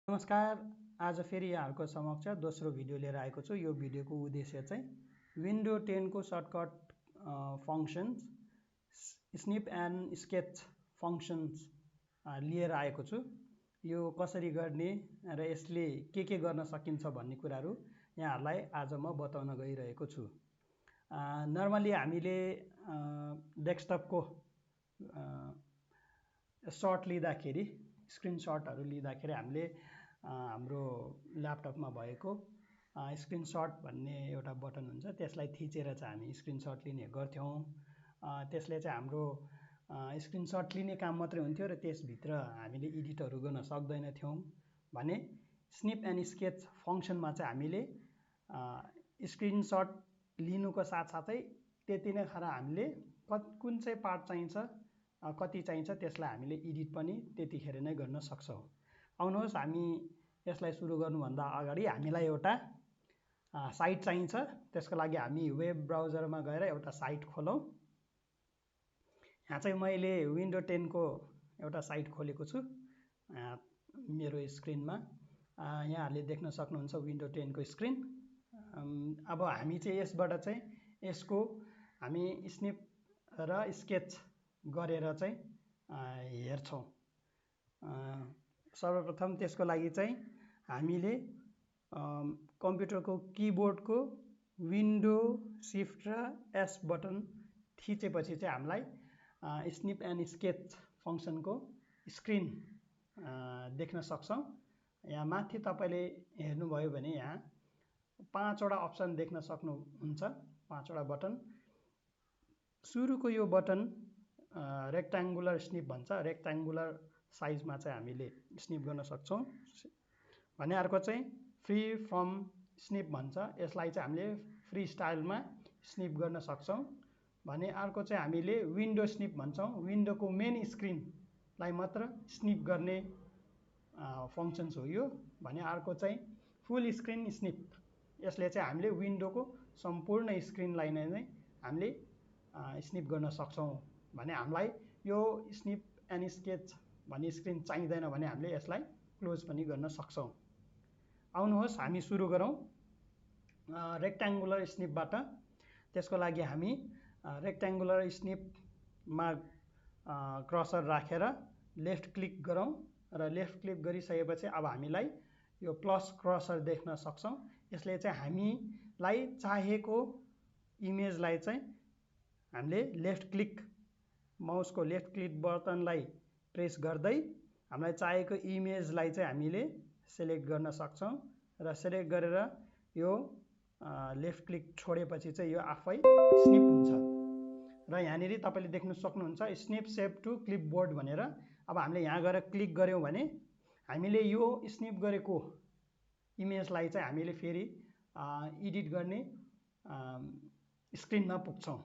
नमस्कार। आज फेरि यहाँहरूको समक्ष दोस्रो भिडियो लिएर आएको छु। यो भिडियोको उद्देश्य चाहिँ विन्डो 10 को shortcut functions snip and sketch functions लिएर आएको छु। यो कसरी गर्ने र यसले के गर्न सकिन्छ भन्ने कुराहरू यहाँहरूलाई आज म बताउन गइरहेको छु। नर्मली हामीले डेस्कटपको सर्ट लिँदाखेरि स्क्रिनसटहरू लिँदाखेरि हामीले हाम्रो ल्यापटपमा भएको स्क्रिनसट भन्ने एउटा बटन हुन्छ, त्यसलाई थिचेर चाहिँ हामी स्क्रिनसट लिने गर्थ्यौँ। त्यसले चाहिँ हाम्रो स्क्रिनसट लिने काम मात्रै हुन्थ्यो र त्यसभित्र हामीले एडिटहरू गर्न सक्दैनथ्यौँ। भने स्निप एन्ड स्केच फङ्सनमा चाहिँ हामीले स्क्रिनसट लिनुको साथसाथै त्यति नै खरा हामीले कुन चाहिँ पार्ट चाहिन्छ, कति चाहिन्छ त्यसलाई हामीले एडिट पनि त्यतिखेर नै गर्न सक्छौँ। आउनुहोस्, हामी यसलाई सुरु गर्नुभन्दा अगाडि हामीलाई एउटा साइट चाहिन्छ। त्यसको लागि हामी वेब ब्राउजरमा गएर एउटा साइट खोलौँ। यहाँ चाहिँ मैले विन्डो 10 को एउटा साइट खोलेको छु मेरो स्क्रिनमा। यहाँहरूले देख्न सक्नुहुन्छ विन्डो 10 को स्क्रिन। अब हामी चाहिँ यसबाट चाहिँ यसको हामी स्निप र स्केच गरेर चाहिँ हेर्छौँ। सर्वप्रथम त्यसको लागि चाहिँ हामीले कम्प्युटरको किबोर्डको विन्डो शिफ्ट र एस बटन थिचेपछि चाहिँ हामीलाई स्निप एन्ड स्केच फङ्सनको स्क्रिन देख्न सक्छौँ। यहाँ माथि तपाईँले हेर्नुभयो भने यहाँ 5 वटा अप्सन देख्न सक्नुहुन्छ, 5 वटा बटन। सुरुको यो बटन रेक्ट्याङ्गुलर स्निप भन्छ। रेक्ट्याङ्गुलर साइजमा चाहिँ हामीले स्निप गर्न सक्छौँ। भने अर्को चाहिँ फ्री फ्रम स्निप भन्छ। यसलाई चाहिँ हामीले फ्री स्टाइलमा स्निप गर्न सक्छौँ। भने अर्को चाहिँ हामीले विन्डो स्निप भन्छौँ। विन्डोको मेन स्क्रिनलाई मात्र स्निप गर्ने फङ्सन्स हो यो। भने अर्को चाहिँ फुल स्क्रिन स्निप। यसले चाहिँ हामीले विन्डोको सम्पूर्ण स्क्रिनलाई नै हामीले स्निप गर्न सक्छौँ। भने हामीलाई यो स्निप एन्ड स्केच भन्ने स्क्रिन चाहिँदैन भने हामीले यसलाई क्लोज पनि गर्न सक्छौँ। आउनुहोस्, हामी सुरु गरौँ रेक्ट्याङ्गुलर स्निपबाट। त्यसको लागि हामी रेक्ट्याङ्गुलर स्निपमा क्रसर राखेर लेफ्ट क्लिक गरौँ र लेफ्ट क्लिक गरिसकेपछि अब हामीलाई यो प्लस क्रसर देख्न सक्छौँ। यसले चाहिँ हामीलाई चाहेको इमेजलाई चाहिँ हामीले लेफ्ट क्लिक माउसको लेफ्ट क्लिक बटनलाई प्रेस गर्दै हामीलाई चाहेको इमेजलाई चाहिँ हामीले सेलेक्ट गर्न सक्छौँ र सेलेक्ट गरेर यो लेफ्ट क्लिक छोडेपछि चाहिँ यो आफै स्निप हुन्छ। र यहाँनिर तपाईँले देख्न सक्नुहुन्छ स्निप सेभ टु क्लिपबोर्ड भनेर। अब हामीले यहाँ गएर क्लिक गऱ्यौँ भने हामीले यो स्निप गरेको इमेजलाई चाहिँ हामीले फेरि एडिट गर्ने स्क्रिनमा पुग्छौँ।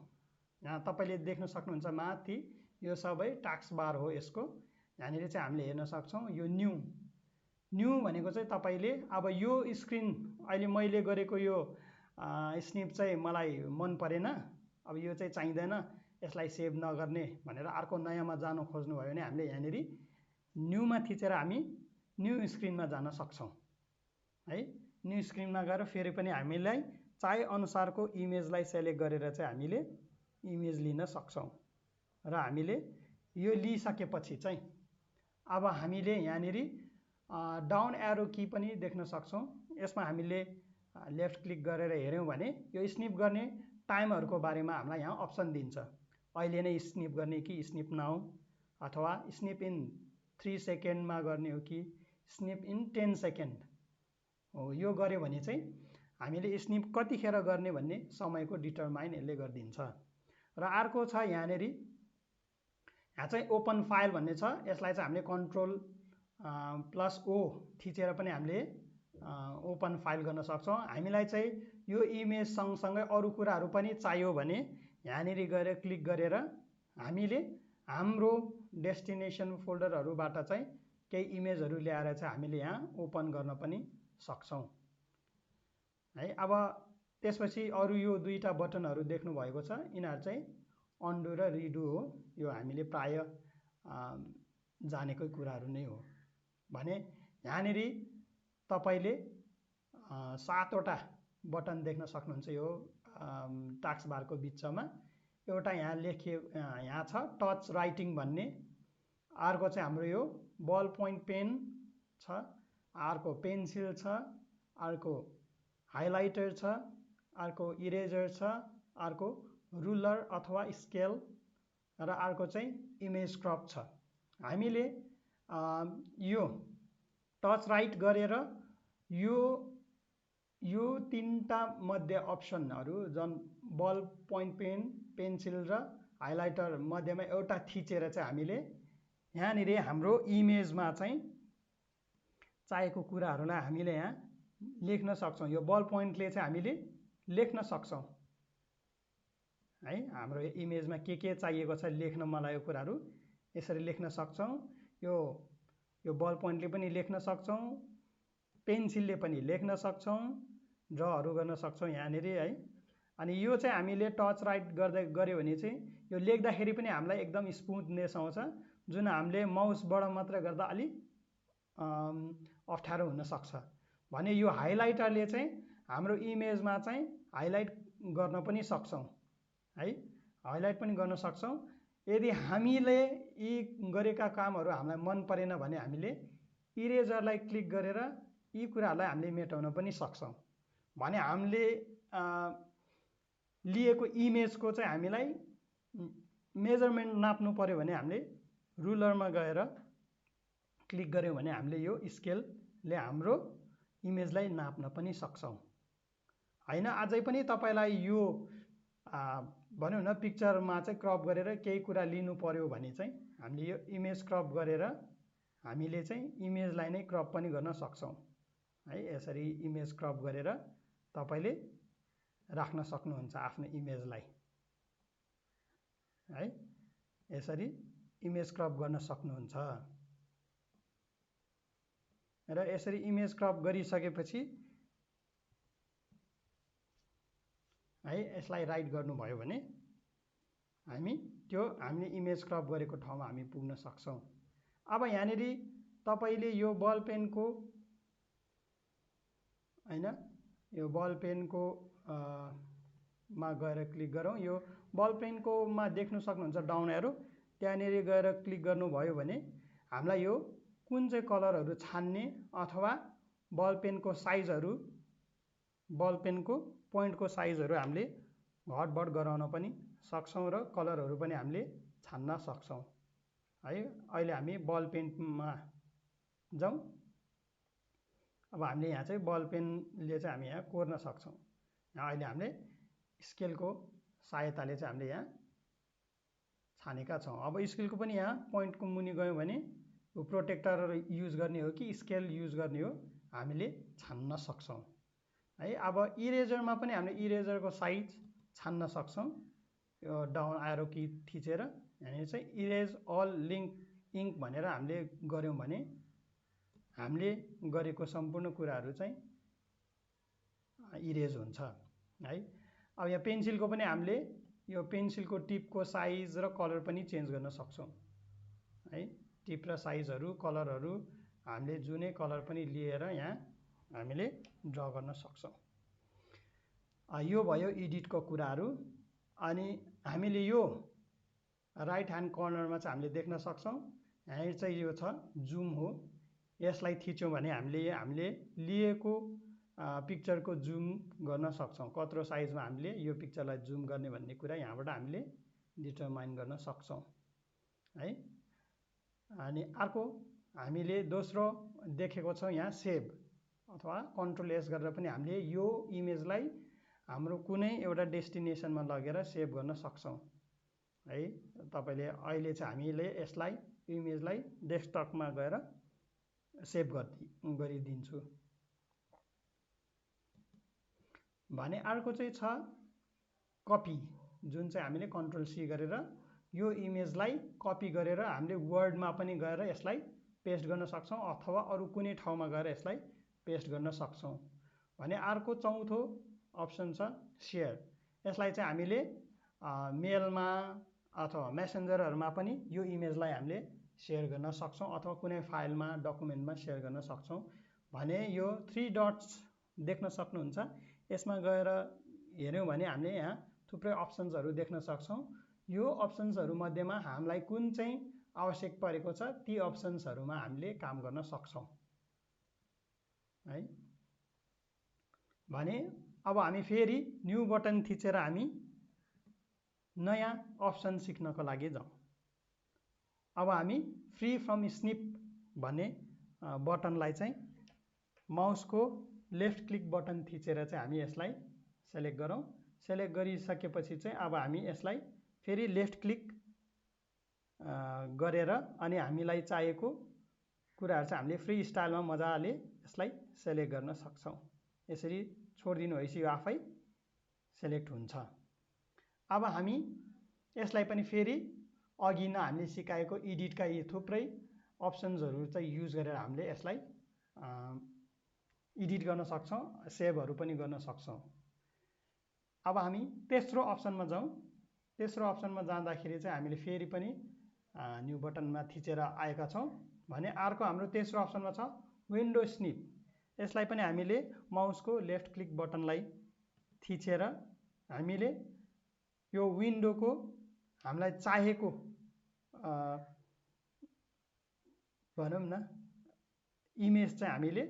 यहाँ तपाईँले देख्न सक्नुहुन्छ माथि यो सबै टास्क बार हो यसको। यहाँनिर चाहिँ हामीले हेर्न सक्छौँ यो न्यू भनेको चाहिँ तपाईँले अब यो स्क्रिन अहिले मैले गरेको यो स्निप चाहिँ मलाई मन परेन, अब यो चाहिँ चाहिँदैन, यसलाई सेभ नगर्ने भनेर अर्को नयाँमा जानु खोज्नुभयो भने हामीले यहाँनिर न्यूमा थिचेर हामी न्यू स्क्रिनमा जान सक्छौँ है। न्यू स्क्रिनमा गएर फेरि पनि हामीलाई चाहे अनुसारको इमेजलाई सेलेक्ट गरेर चाहिँ हामीले इमेज लिन सक्छौँ। र हामीले यो लिइसकेपछि चाहिँ अब हामीले यहाँनिर डाउन एरो की पनि देख्न सक्छौँ। यसमा हामीले लेफ्ट क्लिक गरेर हेऱ्यौँ भने यो स्निप गर्ने टाइमहरूको बारेमा हामीलाई यहाँ अप्सन दिन्छ। अहिले नै स्निप गर्ने कि स्निप नाउ, अथवा स्निप इन 3 सेकेन्डमा गर्ने हो कि स्निप इन 10 सेकेन्ड हो। यो गऱ्यो भने चाहिँ हामीले स्निप कतिखेर गर्ने भन्ने समयको डिटरमाइन यसले गरिदिन्छ। र अर्को छ यहाँनिर, यहाँ चाहिँ ओपन फाइल भन्ने छ। यसलाई चाहिँ हामीले कन्ट्रोल प्लस ओ थिचेर पनि हामीले ओपन फाइल गर्न सक्छौँ। हामीलाई चाहिँ यो इमेज सँगसँगै अरू कुराहरू पनि चाहियो भने यहाँनिर गएर क्लिक गरेर हामीले हाम्रो डेस्टिनेसन फोल्डरहरूबाट चाहिँ केही इमेजहरू ल्याएर चाहिँ हामीले यहाँ ओपन गर्न पनि सक्छौँ है। अब त्यसपछि अरू यो दुईटा बटनहरू देख्नुभएको छ, यिनीहरू चाहिँ अन्डु र रिडु हो। यो हामीले प्राय जानेकै कुराहरू नै हो। भने यहाँनिर तपाईले 7 वटा बटन देख्न सक्नुहुन्छ यो टास्क बारको बिचमा। एउटा यहाँ यहाँ छ टच राइटिङ भन्ने, अर्को चाहिँ हाम्रो यो बल पोइन्ट पेन छ, अर्को पेन्सिल छ, अर्को हाइलाइटर छ, अर्को इरेजर छ, अर्को रुलर अथवा स्केल र अर्को चाहिँ इमेज क्रप छ। हामीले यो टच राइट गरेर यो तीनटा मध्ये अप्सनहरू जुन बल पोइन्ट पेन, पेन्सिल र हाइलाइटर मध्येमा एउटा थिचेर चाहिँ हामीले यहाँनिर हाम्रो इमेजमा चाहिँ चाहिएको कुराहरूलाई हामीले यहाँ लेख्न सक्छौं। यो बल पोइन्टले चाहिँ हामीले लेख्न सक्छौं है। हाम्रो इमेजमा के चाहिएको छ लेख्न मलाई यो कुराहरू यसरी लेख्न सक्छौं। यो बल पोइन्टले पनि लेख्न सक्छौं, पेन्सिलले पनि लेख्न सक्छौं, ड्रहरू गर्न सक्छौं यहाँनिर है। अनि यो चाहिँ हामीले टच राइट गर्दै गर्यो भने चाहिँ यो लेख्दाखेरि पनि हामीलाई एकदम स्मुथनेस आउँछ, जुन हामीले माउसबाट मात्र गर्दा अलि अप्ठ्यारो हुन सक्छ भने यो हाइलाइटरले चाहिँ हाम्रो इमेजमा चाहिँ हाइलाइट गर्न पनि सक्छौं है, हाइलाइट पनि गर्न सक्छौं। यदि हामीले यी गरेका कामहरू हामीलाई मन परेन भने हामीले इरेजरलाई क्लिक गरेर यी कुराहरूलाई हामीले मेटाउन पनि सक्छौं। भने हामीले लिएको इमेजको चाहिँ हामीलाई मेजरमेन्ट नाप्नु पर्यो भने हामीले रुलरमा गएर क्लिक गर्यौं भने हामीले यो स्केलले हाम्रो इमेजलाई नाप्न पनि सक्छौं हैन। अझै पनि तपाईलाई यो भन्नु न पिक्चरमा चाहिँ क्रप गरेर केही कुरा लिनु पर्यो भने चाहिँ हामीले यो इमेज क्रप गरेर हामीले चाहिँ इमेजलाई नै क्रप पनि गर्न सक्छौं है। यसरी इमेज क्रप गरेर तपाईले राख्न सक्नुहुन्छ आफ्नो इमेजलाई है। यसरी इमेज क्रप गर्न सक्नुहुन्छ र यसरी इमेज क्रप गरिसकेपछि है यसलाई राइट गर्नुभयो भने हामीले इमेज क्रप गरेको ठाउँमा हामी पुग्न सक्छौं। अब यहाँनिर तपाईले यो बल पेनको हैन, यो बल पेनको मा गएर क्लिक गरौँ। यो बल पेनको मा देख्न सक्नुहुन्छ डाउन एरो, त्यहाँनिर गएर क्लिक गर्नुभयो भने हामीलाई यो कुन चाहिँ कलरहरू छान्ने अथवा बल पेनको साइजहरू, बल पेनको पोइन्टको साइजहरू हामीले घटबढ गराउन पनि सक्छौं र कलरहरू पनि हामीले छान्न सक्छौं है। अहिले हामी बल पेनमा जाउँ। अब हामीले यहाँ चाहिँ बल पेनले चाहिँ हामी यहाँ कोर्न सक्छौं। अहिले हामीले स्केलको सहायताले चाहिँ हामीले यहाँ छानेका छौं। अब स्केलको पनि यहाँ पोइन्टको मुनि गयौं भने यो प्रोटेक्टर युज गर्ने हो कि स्केल युज गर्ने हो हामीले छान्न सक्छौं है। अब इरेजरमा पनि हामीले इरेजरको साइज छान्न सक्छौं। यो डाउन एरो की थिचेर यहाँ चाहिँ इरेज अल इङ्क भनेर हामीले गर्यौं भने हामीले गरेको सम्पूर्ण कुराहरू चाहिँ इरेज हुन्छ है। अब यहाँ पेन्सिलको पनि हामीले यो पेन्सिलको टिपको साइज र कलर पनि चेन्ज गर्न सक्छौं है। टिप र साइजहरू, कलरहरू हामीले जुनै कलर पनि लिएर यहाँ हामीले ड्रा गर्न सक्छौं। यो भयो एडिटको कुराहरू। अनि हामीले यो राइट ह्यान्ड कर्नरमा चाहिँ हामीले देख्न सक्छौं। यहाँ चाहिँ यो छ जुम हो, यसलाई थिच्यौं भने हामीले लिएको पिक्चरको जुम गर्न सक्छौं। कत्रो साइजमा हामीले यो पिक्चरलाई जुम गर्ने भन्ने कुरा यहाँबाट हामीले डिटरमाइन गर्न सक्छौं है। अनि अर्को हामीले दोस्रो देखेको छौं यहाँ सेभ अथवा कन्ट्रोल एस गरेर पनि हामीले यो इमेजलाई हाम्रो कुनै एउटा डेस्टिनेसनमा लगेर सेभ गर्न सक्छौं है। तपाईले अहिले चाहिँ हामीले यसलाई इमेजलाई डेस्कटपमा गएर सेभ गरिदिन्छु भने। अर्को चाहिँ छ कपी, जुन चाहिँ हामीले कन्ट्रोल सी गरेर यो इमेजलाई कपी गरेर हामीले वर्डमा पनि गएर यसलाई पेस्ट गर्न सक्छौं अथवा अरु कुनै ठाउँमा गएर यसलाई पेस्ट गर्न सक्छौं भने। अर्को चौथो अप्सन छ शेयर, यसलाई चाहिँ हामीले मेलमा अथवा मेसेन्जरहरुमा पनि यो इमेजलाई हामीले शेयर गर्न सक्छौं अथवा कुनै फाइलमा डकुमेन्टमा शेयर गर्न सक्छौं भने यो 3 डट्स देख्न सक्नुहुन्छ। यसमा गएर हेर्यौं भने हामीले यहाँ थुप्रै अप्सन्सहरू देख्न सक्छौं। यो अप्सन्सहरू मध्येमा हामीलाई कुन चाहिँ आवश्यक परेको छ ती अप्सन्सहरूमा हामीले काम गर्न सक्छौं है। भने अब हामी फेरि न्यू बटन थिचेर हामी नयाँ अप्सन सिक्नको लागि जाउँ। अब हामी फ्री फ्रम स्निप भन्ने बटनलाई चाहिँ माउसको लेफ्ट क्लिक बटन थिचेर चाहिँ हामी यसलाई सेलेक्ट गरौँ। सेलेक्ट गरिसकेपछि चाहिँ अब हामी यसलाई फेरि लेफ्ट क्लिक गरेर अनि हामीलाई चाहिएको कुराहरू चाहिँ हामीले फ्री स्टाइलमा मजाले यसलाई सेलेक्ट गर्न सक्छौं। यसरी छोडिदिनु भएपछि यो आफै सेलेक्ट हुन्छ। अब हामी यसलाई पनि फेरि अघि नै हामीले सिकाएको एडिटका यी थुप्रै अप्सन्सहरू चाहिँ युज गरेर हामीले यसलाई एडिट गर्न सक्छौं, सेभहरू पनि गर्न सक्छौं। अब हामी तेस्रो अप्सनमा जाउँ। तेस्रो अप्सनमा जाँदाखेरि चाहिँ हामीले फेरि पनि न्यू बटनमा थिचेर आएका छौं। भने अर्को हाम्रो तेस्रो अप्सनमा छ विन्डो स्निप। यसलाई पनि हामीले माउसको लेफ्ट क्लिक बटनलाई थिचेर हामीले यो विन्डोको हामीलाई चाहिएको भनौं न इमेज चाहिँ हामीले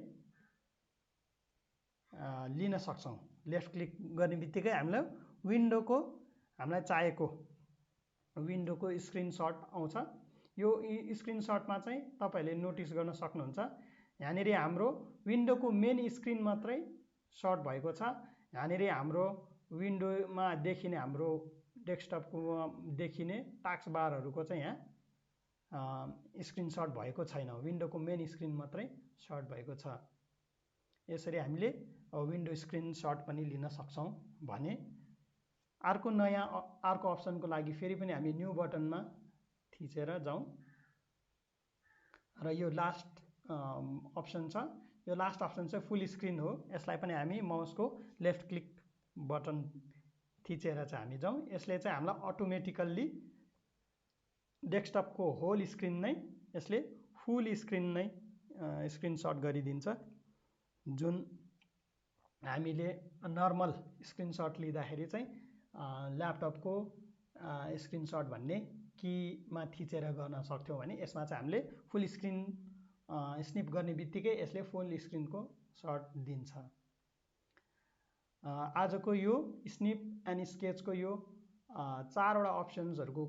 लिन सक्छौं। लेफ्ट क्लिक गर्ने बित्तिकै हामीलाई विन्डोको हामीलाई चाहिएको विन्डोको स्क्रिनशट आउँछ। यो स्क्रिनशटमा चाहिँ तपाईहरुले नोटिस गर्न सक्नुहुन्छ। यहाँनेरि हाम्रो विन्डोको मेन स्क्रिन मात्रै सर्ट भएको छ। यहाँनेरि हाम्रो विन्डोमा देखिने हाम्रो डेस्कटपको देखिने टास्क बारहरुको चाहिँ यहाँ स्क्रिनशट भएको छैन। विन्डोको मेन स्क्रिन मात्रै सर्ट भएको छ। यसरी हामीले विन्डो स्क्रिनशट पनि लिन सक्छौं। भने अर्को नयाँ अर्को अप्सनको लागि फेरि पनि हामी न्यू बटनमा थिचेर जाउँ र यो लास्ट अप्सन छ। यो लास्ट अप्सन चाहिँ फुल स्क्रिन हो। यसलाई पनि हामी माउसको लेफ्ट क्लिक बटन थिचेर चाहिँ हामी जाउँ। यसले चाहिँ हामीलाई अटोमेटिकल्ली डेस्कटपको होल स्क्रिन नै यसले फुल स्क्रिन नै स्क्रिनशट गरिदिन्छ। जुन हामीले नर्मल स्क्रिनशट लिँदाखेरि चाहिँ ल्यापटपको स्क्रिनशट भन्ने कीमा थिचेर गर्न सक्थ्यौं भने यसमा चाहिँ हामीले फुल स्क्रिन स्निप गर्ने बित्तिकै यसले फुल स्क्रिनको शट दिन्छ। आजको यो स्निप एन्ड स्केचको यो चारवटा अप्सन्सहरुको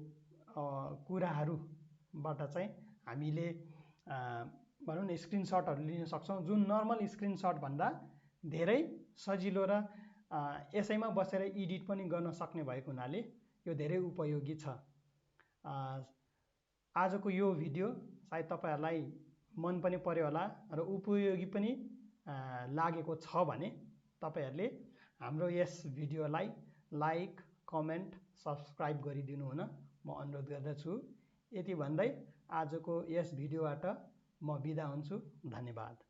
कुराहरुबाट चाहिँ हामीले भनौं न स्क्रिनशटहरु लिन सक्छौं। जुन नर्मल स्क्रिनशट भन्दा धेरै सजिलो र यसैमा बसेर एडिट पनि गर्न सक्ने भएको हुनाले यो धेरै उपयोगी छ। आजको यो भिडियो सायद तपाईहरुलाई मन पनि पर्यो होला र उपयोगी पनि लागेको छ भने तपाईहरुले हाम्रो यस भिडियोलाई लाइक, कमेन्ट, सब्स्क्राइब गरिदिनु हुन म अनुरोध गर्दछु। यति भन्दै आजको यस भिडियोबाट म बिदा हुन्छु। धन्यवाद।